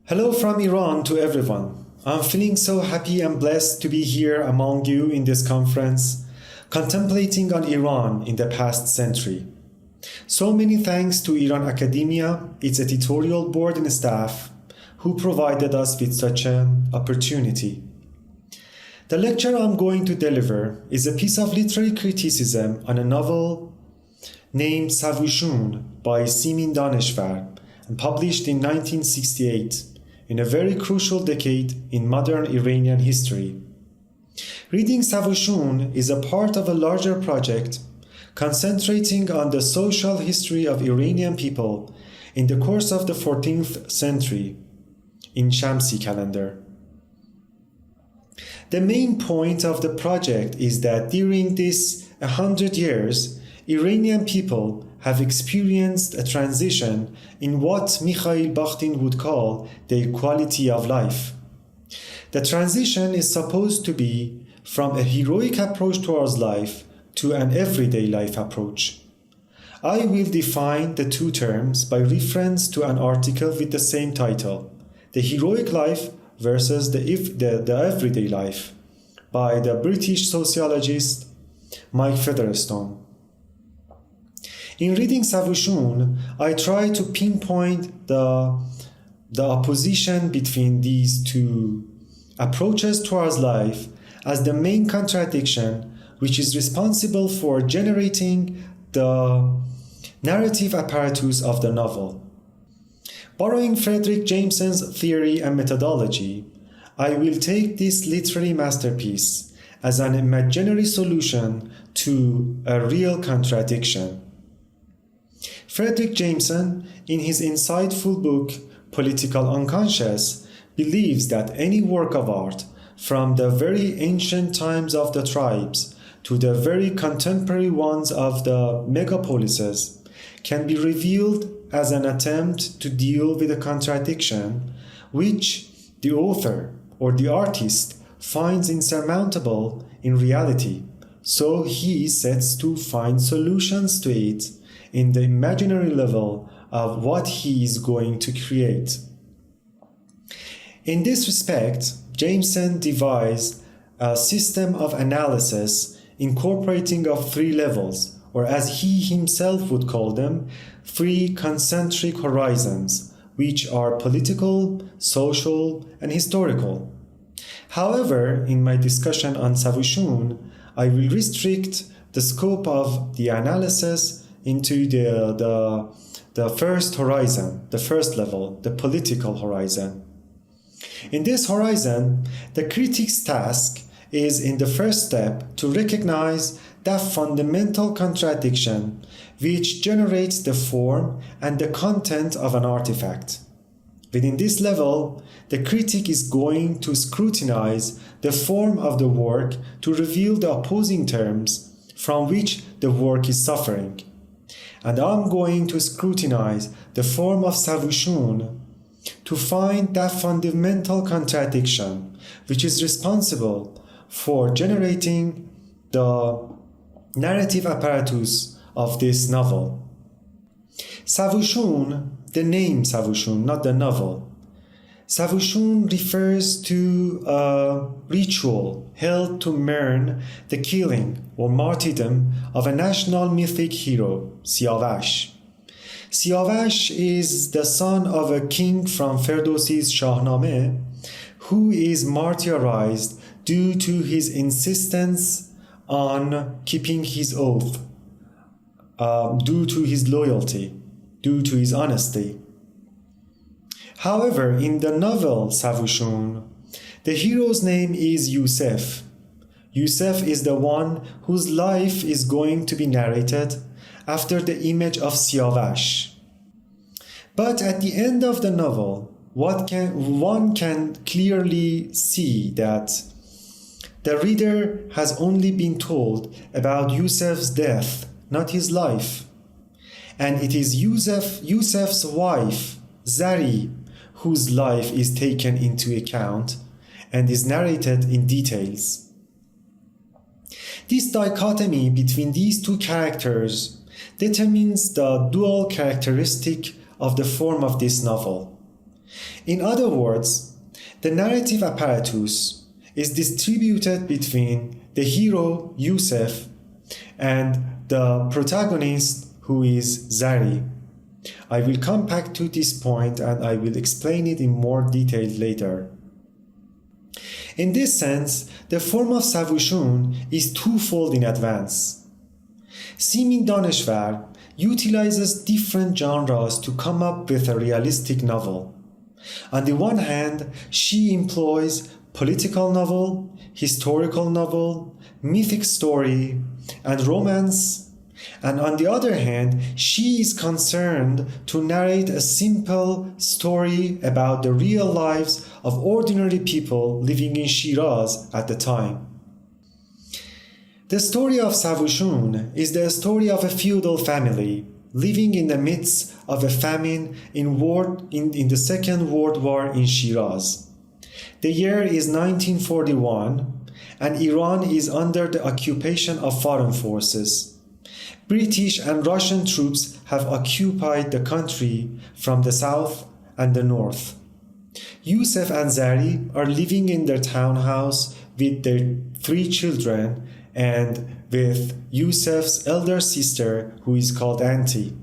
Hello from Iran to everyone. I'm feeling so happy and blessed to be here among you in this conference, contemplating on Iran in the past century. So many thanks to Iran Academia, its editorial board and staff, who provided us with such an opportunity. The lecture I'm going to deliver is a piece of literary criticism on a novel named Savooshoon by Simin Daneshvar and published in 1968. In a very crucial decade in modern Iranian history. Reading Savooshoon is a part of a larger project concentrating on the social history of Iranian people in the course of the 14th century in Shamsi calendar. The main point of the project is that during this 100 years, Iranian people have experienced a transition in what Mikhail Bakhtin would call their quality of life. The transition is supposed to be from a heroic approach towards life to an everyday life approach. I will define the two terms by reference to an article with the same title, The Heroic Life versus the Everyday Life, by the British sociologist Mike Featherstone. In reading Savooshoon, I try to pinpoint the opposition between these two approaches towards life as the main contradiction which is responsible for generating the narrative apparatus of the novel. Borrowing Fredric Jameson's theory and methodology, I will take this literary masterpiece as an imaginary solution to a real contradiction. Fredric Jameson, in his insightful book Political Unconscious, believes that any work of art, from the very ancient times of the tribes to the very contemporary ones of the megapolises, can be revealed as an attempt to deal with a contradiction which the author or the artist finds insurmountable in reality, so he sets to find solutions to it in the imaginary level of what he is going to create. In this respect, Jameson devised a system of analysis incorporating of three levels, or as he himself would call them, three concentric horizons, which are political, social, and historical. However, in my discussion on Savooshoon, I will restrict the scope of the analysis into the first horizon, the first level, the political horizon. In this horizon, the critic's task is in the first step to recognize that fundamental contradiction which generates the form and the content of an artifact. Within this level, the critic is going to scrutinize the form of the work to reveal the opposing terms from which the work is suffering. And I'm going to scrutinize the form of Savooshoon to find that fundamental contradiction which is responsible for generating the narrative apparatus of this novel. Savooshoon, the name Savooshoon, not the novel. Savooshoon refers to a ritual held to mourn the killing or martyrdom of a national mythic hero, Siavash. Siavash is the son of a king from Ferdowsi's Shahnameh who is martyrized due to his insistence on keeping his oath, due to his loyalty, due to his honesty. However, in the novel Savooshoon, the hero's name is Yusef. Yusef is the one whose life is going to be narrated after the image of Siavash. But at the end of the novel, one can clearly see that the reader has only been told about Yusef's death, not his life. And it is Yusef's wife, Zari, whose life is taken into account and is narrated in details. This dichotomy between these two characters determines the dual characteristic of the form of this novel. In other words, the narrative apparatus is distributed between the hero Yusuf and the protagonist who is Zari. I will come back to this point and I will explain it in more detail later. In this sense, the form of Savooshoon is twofold in advance. Simin Daneshvar utilizes different genres to come up with a realistic novel. On the one hand, she employs political novel, historical novel, mythic story, and romance, and on the other hand, she is concerned to narrate a simple story about the real lives of ordinary people living in Shiraz at the time. The story of Savooshoon is the story of a feudal family living in the midst of a famine in the Second World War in Shiraz. The year is 1941 and Iran is under the occupation of foreign forces. British and Russian troops have occupied the country from the south and the north. Yusuf and Zari are living in their townhouse with their 3 children and with Yusuf's elder sister, who is called Auntie.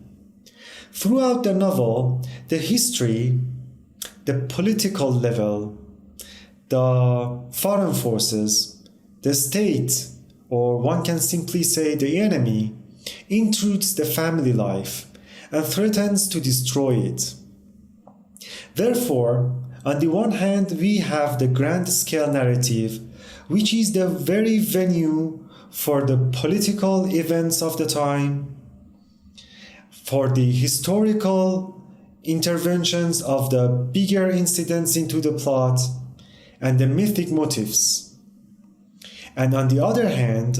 Throughout the novel, the history, the political level, the foreign forces, the state, or one can simply say the enemy, intrudes the family life and threatens to destroy it. Therefore, on the one hand, we have the grand-scale narrative, which is the very venue for the political events of the time, for the historical interventions of the bigger incidents into the plot, and the mythic motifs. And on the other hand,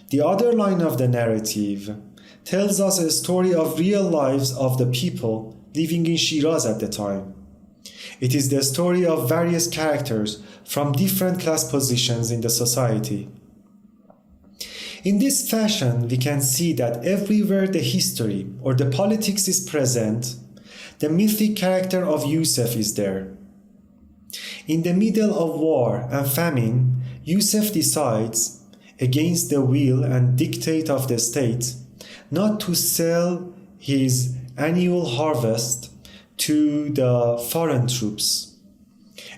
the other line of the narrative tells us a story of real lives of the people living in Shiraz at the time. It is the story of various characters from different class positions in the society. In this fashion, we can see that everywhere the history or the politics is present, the mythic character of Yusuf is there. In the middle of war and famine, Yusuf decides, against the will and dictate of the state, not to sell his annual harvest to the foreign troops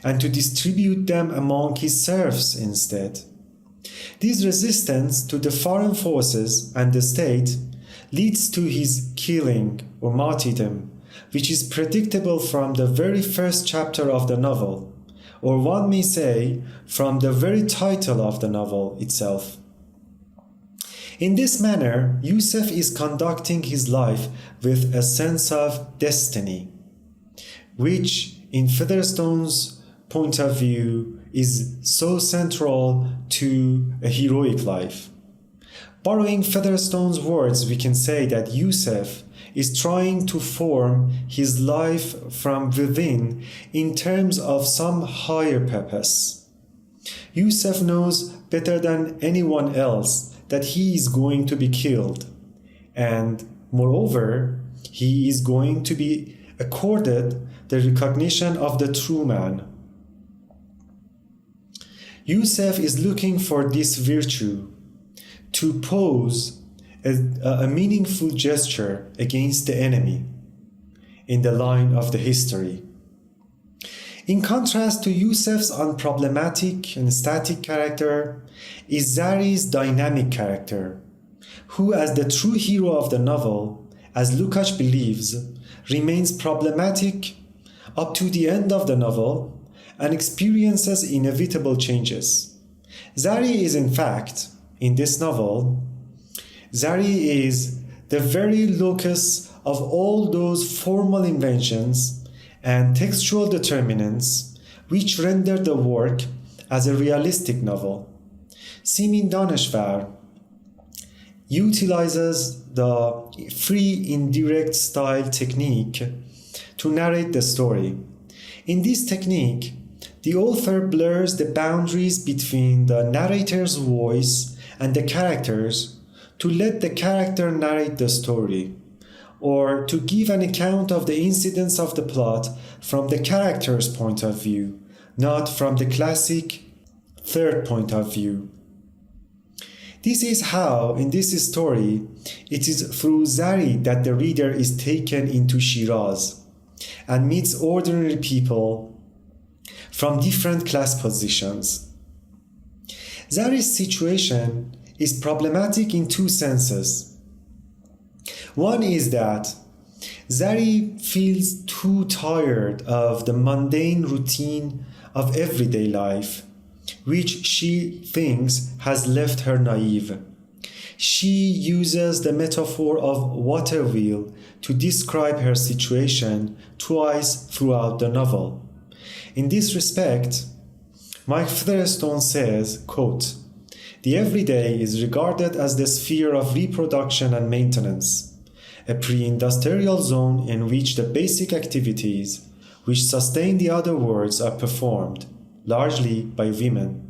and to distribute them among his serfs instead. This resistance to the foreign forces and the state leads to his killing or martyrdom, which is predictable from the very first chapter of the novel, or one may say from the very title of the novel itself. In this manner, Yusuf is conducting his life with a sense of destiny, which in Featherstone's point of view is so central to a heroic life. Borrowing Featherstone's words, we can say that Yusuf is trying to form his life from within in terms of some higher purpose. Yusuf knows better than anyone else that he is going to be killed, and moreover, he is going to be accorded the recognition of the true man. Yusuf is looking for this virtue to pose a meaningful gesture against the enemy in the line of the history. In contrast to Yusuf's unproblematic and static character is Zari's dynamic character, who as the true hero of the novel, as Lukács believes, remains problematic up to the end of the novel and experiences inevitable changes. Zari is in fact, in this novel, Zari is the very locus of all those formal inventions and textual determinants which render the work as a realistic novel. Simin Daneshvar utilizes the free indirect style technique to narrate the story. In this technique, the author blurs the boundaries between the narrator's voice and the characters to let the character narrate the story, or to give an account of the incidents of the plot from the character's point of view, not from the classic third point of view. This is how, in this story, it is through Zari that the reader is taken into Shiraz and meets ordinary people from different class positions. Zari's situation is problematic in two senses. One is that Zari feels too tired of the mundane routine of everyday life, which she thinks has left her naive. She uses the metaphor of water wheel to describe her situation twice throughout the novel. In this respect, Mike Featherstone says, quote, "The everyday is regarded as the sphere of reproduction and maintenance, a pre-industrial zone in which the basic activities which sustain the other worlds are performed, largely by women."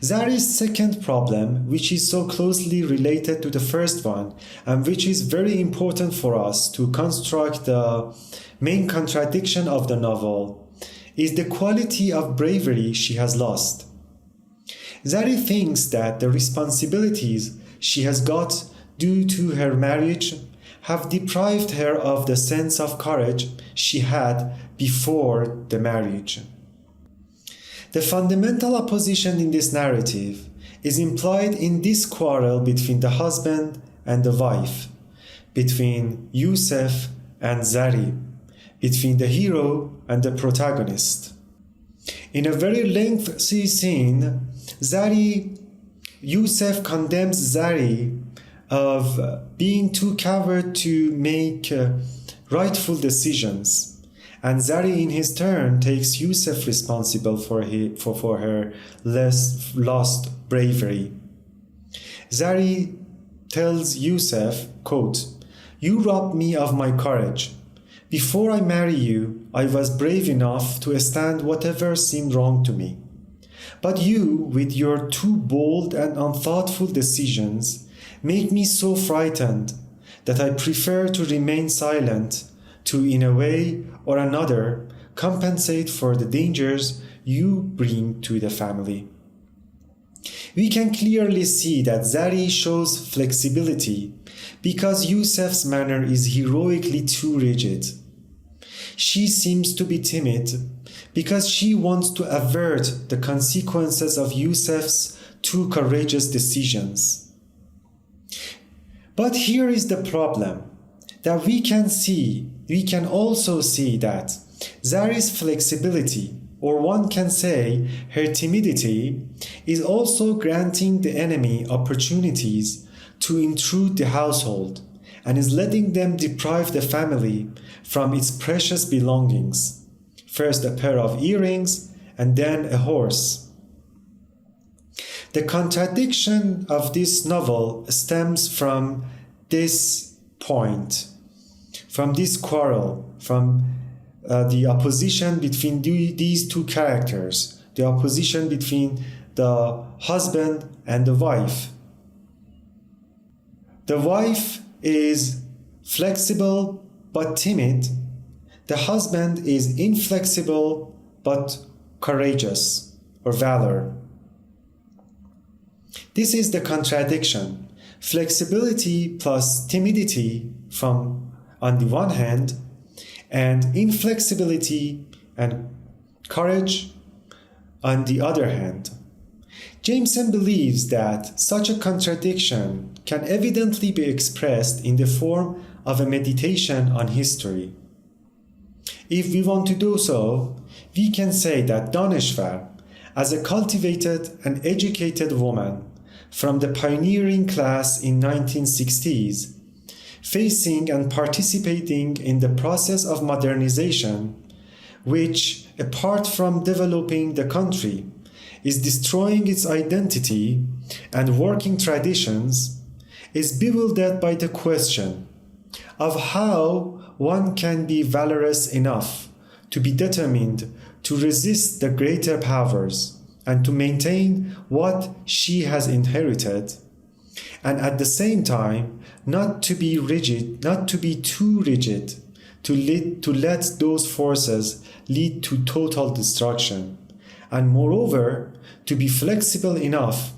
Zari's second problem, which is so closely related to the first one, and which is very important for us to construct the main contradiction of the novel, is the quality of bravery she has lost. Zari thinks that the responsibilities she has got due to her marriage have deprived her of the sense of courage she had before the marriage. The fundamental opposition in this narrative is implied in this quarrel between the husband and the wife, between Yusuf and Zari, between the hero and the protagonist. In a very lengthy scene, Yusuf condemns Zari of being too coward to make rightful decisions. And Zari, in his turn, takes Yusuf responsible for her lost bravery. Zari tells Yusuf, quote, "You robbed me of my courage. Before I marry you, I was brave enough to stand whatever seemed wrong to me. But you, with your too bold and unthoughtful decisions, make me so frightened that I prefer to remain silent to, in a way or another, compensate for the dangers you bring to the family." We can clearly see that Zari shows flexibility because Yusuf's manner is heroically too rigid. She seems to be timid because she wants to avert the consequences of Yusuf's too courageous decisions. But here is the problem, that we can also see that Zari's flexibility, or one can say her timidity, is also granting the enemy opportunities to intrude the household and is letting them deprive the family from its precious belongings, first a pair of earrings and then a horse. The contradiction of this novel stems from this point, from this quarrel, from the opposition between these two characters, the opposition between the husband and the wife. The wife is flexible but timid. The husband is inflexible but courageous, or valor. This is the contradiction. Flexibility plus timidity on the one hand, and inflexibility and courage on the other hand. Jameson believes that such a contradiction can evidently be expressed in the form of a meditation on history. If we want to do so, we can say that Daneshvar, as a cultivated and educated woman from the pioneering class in 1960s, facing and participating in the process of modernization, which, apart from developing the country, is destroying its identity and working traditions, is bewildered by the question of how one can be valorous enough to be determined to resist the greater powers and to maintain what she has inherited, and at the same time not to be rigid, not to be too rigid, to let those forces lead to total destruction, and moreover to be flexible enough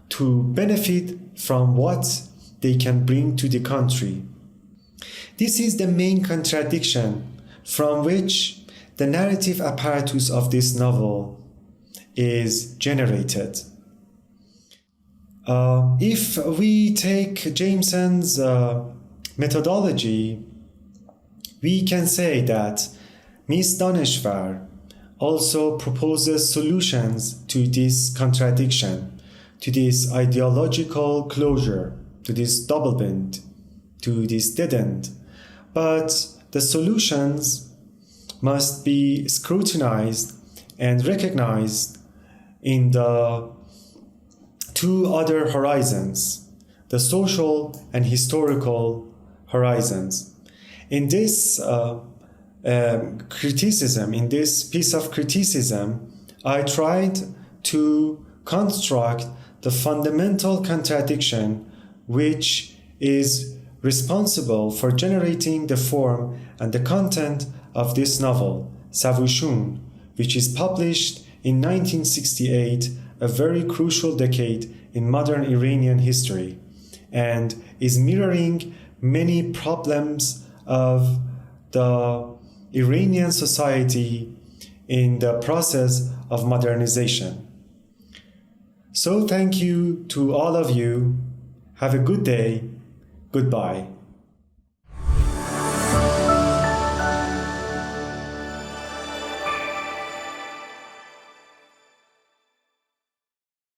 to benefit from what they can bring to the country. This is the main contradiction from which the narrative apparatus of this novel is generated. If we take Jameson's methodology, we can say that Ms. Daneshvar also proposes solutions to this contradiction, to this ideological closure, to this double bind, to this dead end. But the solutions must be scrutinized and recognized in the two other horizons, the social and historical horizons. In this criticism, in this piece of criticism, I tried to construct the fundamental contradiction which is responsible for generating the form and the content of this novel, Savooshoon, which is published in 1968, a very crucial decade in modern Iranian history, and is mirroring many problems of the Iranian society in the process of modernization. So thank you to all of you. Have a good day. Goodbye.